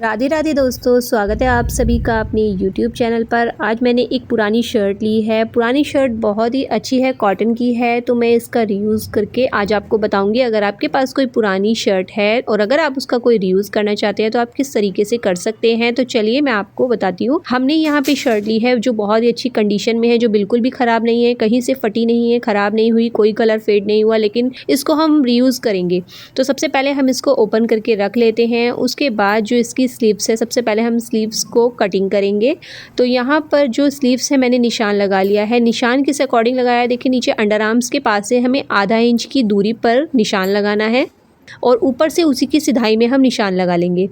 राधे राधे दोस्तों, स्वागत है आप सभी का अपने YouTube चैनल पर। आज मैंने एक पुरानी शर्ट ली है। पुरानी शर्ट बहुत ही अच्छी है, कॉटन की है, तो मैं इसका रीयूज़ करके आज आपको बताऊंगी। अगर आपके पास कोई पुरानी शर्ट है और अगर आप उसका कोई रीयूज़ करना चाहते हैं तो आप किस तरीके से कर सकते हैं। तो चलिए मैं आपको बताती हूँ। हमने यहाँ पे शर्ट ली है जो बहुत ही अच्छी कंडीशन में है, जो बिल्कुल भी ख़राब नहीं है, कहीं से फटी नहीं है, ख़राब नहीं हुई, कोई कलर फेड नहीं हुआ, लेकिन इसको हम रीयूज़ करेंगे। तो सबसे पहले हम इसको ओपन करके रख लेते हैं। उसके बाद जो इसकी स्लीव्स है, सबसे पहले हम स्लीव्स को कटिंग करेंगे। तो यहाँ पर जो स्लीव्स है मैंने निशान लगा लिया है। निशान किस अकॉर्डिंग लगाया है, देखिए नीचे अंडर आर्म्स के पास से हमें आधा इंच की दूरी पर निशान लगाना है और ऊपर से उसी की सिधाई में हम निशान लगा लेंगे।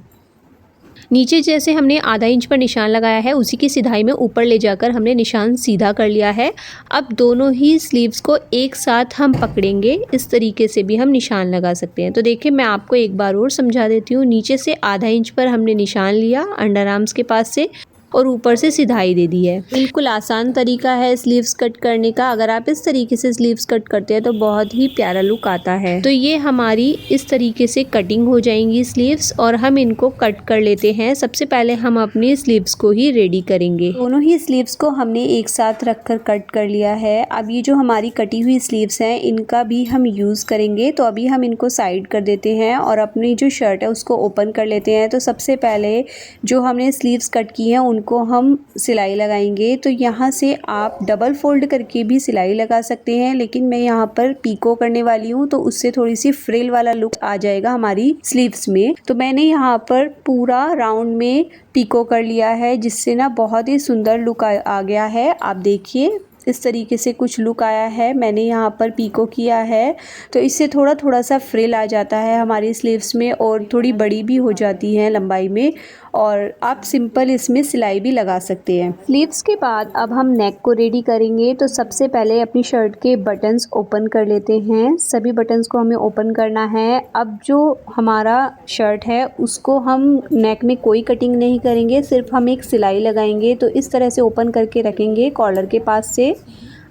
नीचे जैसे हमने आधा इंच पर निशान लगाया है, उसी की सिधाई में ऊपर ले जाकर हमने निशान सीधा कर लिया है। अब दोनों ही स्लीव्स को एक साथ हम पकड़ेंगे, इस तरीके से भी हम निशान लगा सकते हैं। तो देखिए मैं आपको एक बार और समझा देती हूँ। नीचे से आधा इंच पर हमने निशान लिया अंडर आर्म्स के पास से और ऊपर से सिधाई दे दी है। बिल्कुल आसान तरीका है स्लीव्स कट करने का। अगर आप इस तरीके से स्लीव्स कट करते हैं तो बहुत ही प्यारा लुक आता है। तो ये हमारी इस तरीके से कटिंग हो जाएंगी स्लीव्स और हम इनको कट कर लेते हैं। सबसे पहले हम अपनी स्लीव्स को ही रेडी करेंगे। दोनों ही स्लीव्स को हमने एक साथ रखकर कट कर लिया है। अब ये जो हमारी कटी हुई स्लीव्स हैं इनका भी हम यूज़ करेंगे। तो अभी हम इनको साइड कर देते हैं और अपनी जो शर्ट है उसको ओपन कर लेते हैं। तो सबसे पहले जो हमने स्लीव्स कट की हैं उनको हम सिलाई लगाएंगे। तो यहाँ से आप डबल फोल्ड करके भी सिलाई लगा सकते हैं, लेकिन मैं यहाँ पर पीको करने वाली हूँ तो उससे थोड़ी सी फ्रिल वाला लुक आ जाएगा हमारी स्लीव्स में। तो मैंने यहाँ पर पूरा राउंड में पीको कर लिया है, जिससे ना बहुत ही सुंदर लुक आ गया है। आप देखिए इस तरीके से कुछ लुक आया है। मैंने यहाँ पर पीको किया है तो इससे थोड़ा थोड़ा सा फ्रिल आ जाता है हमारी स्लीव्स में और थोड़ी बड़ी भी हो जाती है लंबाई में, और आप सिंपल इसमें सिलाई भी लगा सकते हैं। स्लीव्स के बाद अब हम नेक को रेडी करेंगे। तो सबसे पहले अपनी शर्ट के बटन्स ओपन कर लेते हैं। सभी बटन्स को हमें ओपन करना है। अब जो हमारा शर्ट है उसको हम नेक में कोई कटिंग नहीं करेंगे, सिर्फ हम एक सिलाई लगाएंगे। तो इस तरह से ओपन करके रखेंगे कॉलर के पास से।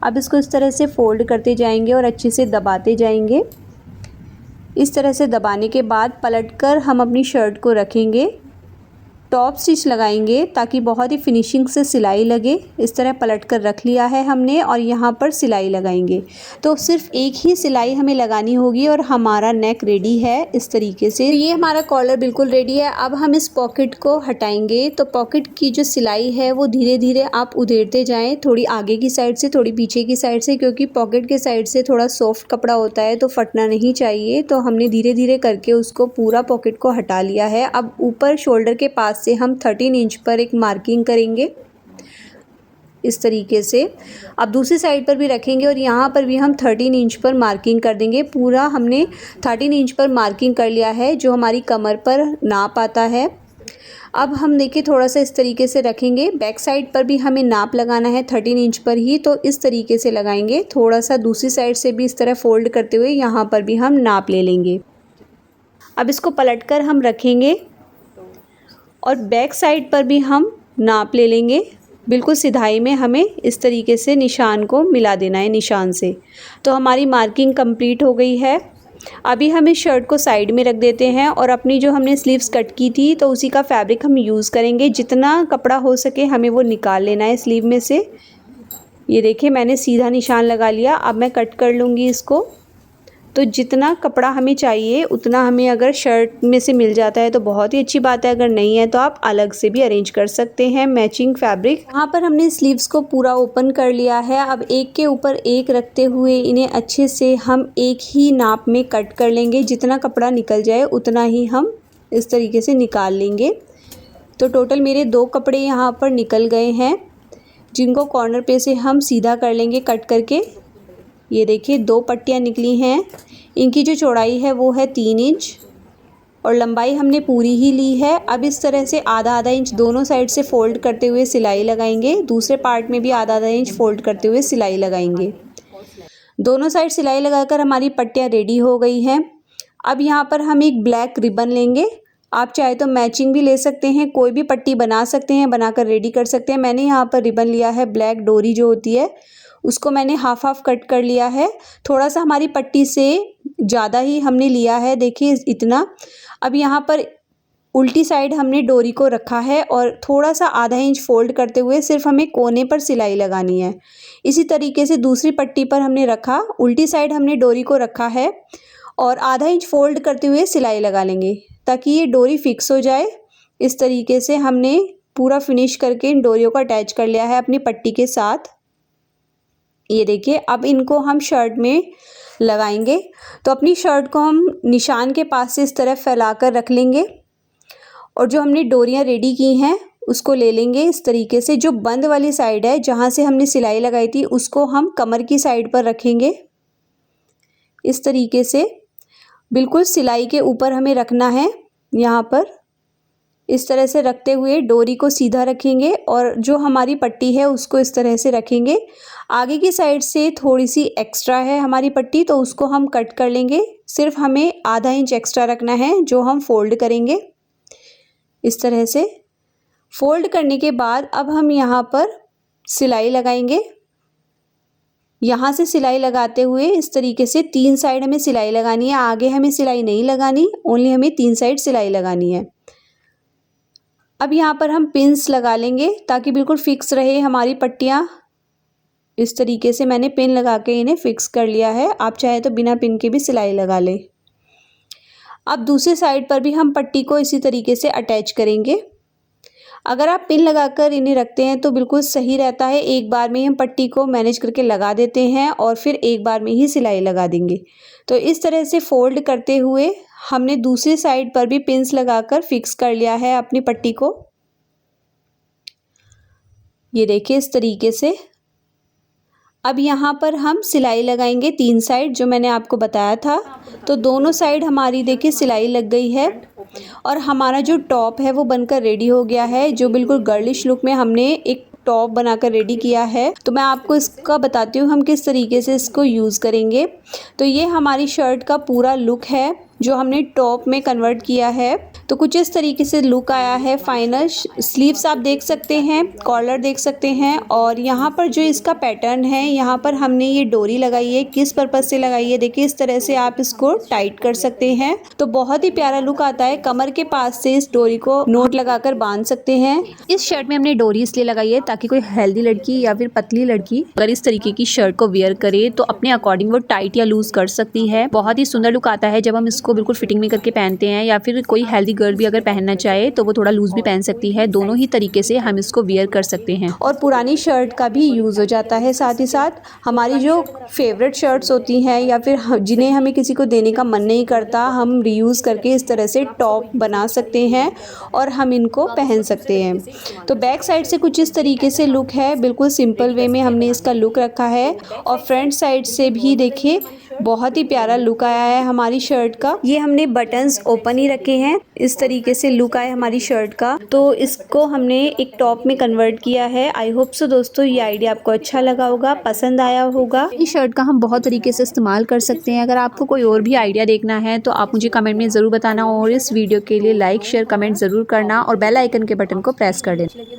अब इसको इस तरह से फोल्ड करते जाएंगे और अच्छे से दबाते जाएंगे। इस तरह से दबाने के बाद पलटकर हम अपनी शर्ट को रखेंगे, टॉप स्टिच लगाएंगे ताकि बहुत ही फिनिशिंग से सिलाई लगे। इस तरह पलट कर रख लिया है हमने और यहाँ पर सिलाई लगाएंगे। तो सिर्फ एक ही सिलाई हमें लगानी होगी और हमारा नेक रेडी है इस तरीके से। ये हमारा कॉलर बिल्कुल रेडी है। अब हम इस पॉकेट को हटाएंगे। तो पॉकेट की जो सिलाई है वो धीरे धीरे आप उधेड़ते जाएँ, थोड़ी आगे की साइड से थोड़ी पीछे की साइड से, क्योंकि पॉकेट के साइड से थोड़ा सॉफ्ट कपड़ा होता है तो फटना नहीं चाहिए। तो हमने धीरे धीरे करके उसको पूरा पॉकेट को हटा लिया है। अब ऊपर शोल्डर के पास से हम 13 इंच पर एक मार्किंग करेंगे इस तरीके से। अब दूसरी साइड पर भी रखेंगे और यहाँ पर भी हम 13 इंच पर मार्किंग कर देंगे। पूरा हमने 13 इंच पर मार्किंग कर लिया है जो हमारी कमर पर नाप आता है। अब हम देखिए थोड़ा सा इस तरीके से रखेंगे। बैक साइड पर भी हमें नाप लगाना है 13 इंच पर ही, तो इस तरीके से लगाएंगे। थोड़ा सा दूसरी साइड से भी इस तरह फोल्ड करते हुए यहाँ पर भी हम नाप ले लेंगे। अब इसको पलटकर हम रखेंगे और बैक साइड पर भी हम नाप ले लेंगे। बिल्कुल सिधाई में हमें इस तरीके से निशान को मिला देना है निशान से। तो हमारी मार्किंग कंप्लीट हो गई है। अभी हम इस शर्ट को साइड में रख देते हैं और अपनी जो हमने स्लीव्स कट की थी तो उसी का फैब्रिक हम यूज़ करेंगे। जितना कपड़ा हो सके हमें वो निकाल लेना है स्लीव में से। ये देखिए मैंने सीधा निशान लगा लिया। अब मैं कट कर लूँगी इसको। तो जितना कपड़ा हमें चाहिए उतना हमें अगर शर्ट में से मिल जाता है तो बहुत ही अच्छी बात है, अगर नहीं है तो आप अलग से भी अरेंज कर सकते हैं मैचिंग फैब्रिक। यहाँ पर हमने स्लीव्स को पूरा ओपन कर लिया है। अब एक के ऊपर एक रखते हुए इन्हें अच्छे से हम एक ही नाप में कट कर लेंगे। जितना कपड़ा निकल जाए उतना ही हम इस तरीके से निकाल लेंगे। तो टोटल मेरे 2 कपड़े यहाँ पर निकल गए हैं, जिनको कॉर्नर पे से हम सीधा कर लेंगे कट करके। ये देखिए 2 पट्टियाँ निकली हैं। इनकी जो चौड़ाई है वो है 3 इंच और लंबाई हमने पूरी ही ली है। अब इस तरह से आधा आधा इंच दोनों साइड से फोल्ड करते हुए सिलाई लगाएंगे। दूसरे पार्ट में भी आधा आधा इंच फोल्ड करते हुए सिलाई लगाएंगे। दोनों साइड सिलाई लगाकर हमारी पट्टियाँ रेडी हो गई हैं। अब यहाँ पर हम एक ब्लैक रिबन लेंगे। आप चाहे तो मैचिंग भी ले सकते हैं, कोई भी पट्टी बना सकते हैं, बनाकर रेडी कर सकते हैं। मैंने यहाँ पर रिबन लिया है, ब्लैक डोरी जो होती है उसको मैंने हाफ हाफ कट कर लिया है। थोड़ा सा हमारी पट्टी से ज़्यादा ही हमने लिया है, देखिए इतना। अब यहाँ पर उल्टी साइड हमने डोरी को रखा है और थोड़ा सा आधा इंच फोल्ड करते हुए सिर्फ हमें कोने पर सिलाई लगानी है। इसी तरीके से दूसरी पट्टी पर हमने रखा, उल्टी साइड हमने डोरी को रखा है और आधा इंच फोल्ड करते हुए सिलाई लगा लेंगे ताकि ये डोरी फिक्स हो जाए। इस तरीके से हमने पूरा फिनिश करके इन डोरियों को अटैच कर लिया है अपनी पट्टी के साथ। ये देखिए, अब इनको हम शर्ट में लगाएंगे। तो अपनी शर्ट को हम निशान के पास से इस तरह फैला कर रख लेंगे और जो हमने डोरियां रेडी की हैं उसको ले लेंगे इस तरीके से। जो बंद वाली साइड है जहाँ से हमने सिलाई लगाई थी उसको हम कमर की साइड पर रखेंगे। इस तरीके से बिल्कुल सिलाई के ऊपर हमें रखना है। यहाँ पर इस तरह से रखते हुए डोरी को सीधा रखेंगे और जो हमारी पट्टी है उसको इस तरह से रखेंगे। आगे की साइड से थोड़ी सी एक्स्ट्रा है हमारी पट्टी, तो उसको हम कट कर लेंगे। सिर्फ हमें आधा इंच एक्स्ट्रा रखना है जो हम फोल्ड करेंगे। इस तरह से फोल्ड करने के बाद अब हम यहाँ पर सिलाई लगाएंगे। यहाँ से सिलाई लगाते हुए इस तरीके से 3 साइड हमें सिलाई लगानी है, आगे हमें सिलाई नहीं लगानी, ओनली हमें 3 साइड सिलाई लगानी है। अब यहाँ पर हम पिन्स लगा लेंगे ताकि बिल्कुल फिक्स रहे हमारी पट्टियाँ। इस तरीके से मैंने पिन लगा के इन्हें फिक्स कर लिया है। आप चाहे तो बिना पिन के भी सिलाई लगा लें। अब दूसरी साइड पर भी हम पट्टी को इसी तरीके से अटैच करेंगे। अगर आप पिन लगाकर इन्हें रखते हैं तो बिल्कुल सही रहता है। एक बार में ही हम पट्टी को मैनेज करके लगा देते हैं और फिर एक बार में ही सिलाई लगा देंगे। तो इस तरह से फोल्ड करते हुए हमने दूसरी साइड पर भी पिन्स लगाकर फिक्स कर लिया है अपनी पट्टी को। ये देखिए इस तरीके से। अब यहाँ पर हम सिलाई लगाएंगे 3 साइड जो मैंने आपको बताया था। तो दोनों साइड हमारी देखिए सिलाई लग गई है और हमारा जो टॉप है वो बनकर रेडी हो गया है। जो बिल्कुल गर्लिश लुक में हमने एक टॉप बनाकर रेडी किया है। तो मैं आपको इसका बताती हूँ हम किस तरीके से इसको यूज़ करेंगे। तो ये हमारी शर्ट का पूरा लुक है जो हमने टॉप में कन्वर्ट किया है। तो कुछ इस तरीके से लुक आया है फाइनल। स्लीव्स आप देख सकते हैं, कॉलर देख सकते हैं और यहाँ पर जो इसका पैटर्न है यहाँ पर हमने ये डोरी लगाई है। किस पर्पज़ से लगाई है देखिए, इस तरह से आप इसको टाइट कर सकते हैं तो बहुत ही प्यारा लुक आता है। कमर के पास से इस डोरी को नोट लगाकर बांध सकते हैं। इस शर्ट में हमने डोरी इसलिए लगाई है ताकि कोई हेल्दी लड़की या फिर पतली लड़की अगर इस तरीके की शर्ट को वेयर करे तो अपने अकॉर्डिंग वो टाइट या लूज कर सकती है। बहुत ही सुंदर लुक आता है जब हम इसको बिल्कुल फिटिंग में करके पहनते हैं, या फिर कोई हेल्दी गर्ल भी अगर पहनना चाहे तो वो थोड़ा लूज भी पहन सकती है। दोनों ही तरीके से हम इसको वेयर कर सकते हैं और पुरानी शर्ट का भी यूज़ हो जाता है। साथ ही साथ हमारी जो फेवरेट शर्ट्स होती हैं या फिर जिन्हें हमें किसी को देने का मन नहीं करता, हम रीयूज़ करके इस तरह से टॉप बना सकते हैं और हम इनको पहन सकते हैं। तो बैक साइड से कुछ इस तरीके से लुक है, बिल्कुल सिंपल वे में हमने इसका लुक रखा है। और फ्रंट साइड से भी देखिए बहुत ही प्यारा लुक आया है हमारी शर्ट का। ये हमने बटन्स ओपन ही रखे हैं, इस तरीके से लुक आया हमारी शर्ट का। तो इसको हमने एक टॉप में कन्वर्ट किया है। आई होप सो दोस्तों ये आइडिया आपको अच्छा लगा होगा, पसंद आया होगा। इस शर्ट का हम बहुत तरीके से इस्तेमाल कर सकते हैं। अगर आपको कोई और भी आइडिया देखना है तो आप मुझे कमेंट में ज़रूर बताना और इस वीडियो के लिए लाइक शेयर कमेंट ज़रूर करना और बेल आइकन के बटन को प्रेस कर देना।